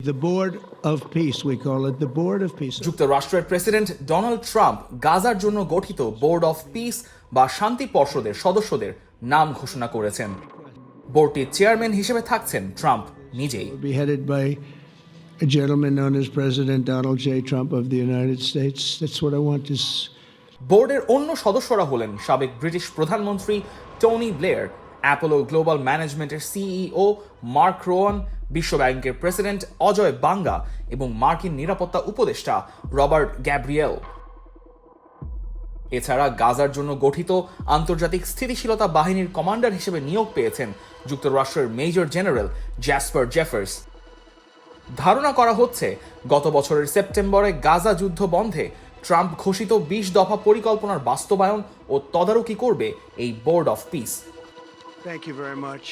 The Board of Peace, we call it the Board of Peace. যুক্তরাষ্ট্রের president Donald Trump গাজার জন্য গঠিত board of piece বা শান্তি পর্ষদের সদস্যদের নাম ঘোষণা করেছেন। বোর্ডটির চেয়ারম্যান হিসেবে থাকছেন ট্রাম্প নিজেই। It will be headed by a gentleman known as President Donald J. Trump of the United States. That's what I want to. বোর্ডের অন্য সদস্যরা হলেন সাবেক ব্রিটিশ প্রধানমন্ত্রী টনি ব্লেয়ার, অ্যাপোলো গ্লোবাল ম্যানেজমেন্টের সিইও মার্ক রোয়ান, বিশ্বব্যাংকের president Ajay বাঙ্গা এবং মার্কিন নিরাপত্তা উপদেষ্টা রবার্ট গ্যাব্রিয়েল। এছাড়া গাজার জন্য গঠিত আন্তর্জাতিক স্থিতিশীলতা বাহিনীর কমান্ডার হিসেবে নিয়োগ পেয়েছেন যুক্তরাষ্ট্রের মেজর জেনারেল জ্যাসপার জেফার্স। ধারণা করা হচ্ছে গত বছরের সেপ্টেম্বরে গাজা যুদ্ধ বন্ধে ট্রাম্প ঘোষিত 20 দফা পরিকল্পনার বাস্তবায়ন ও তদারকি করবে এই board of piece. Thank you very much.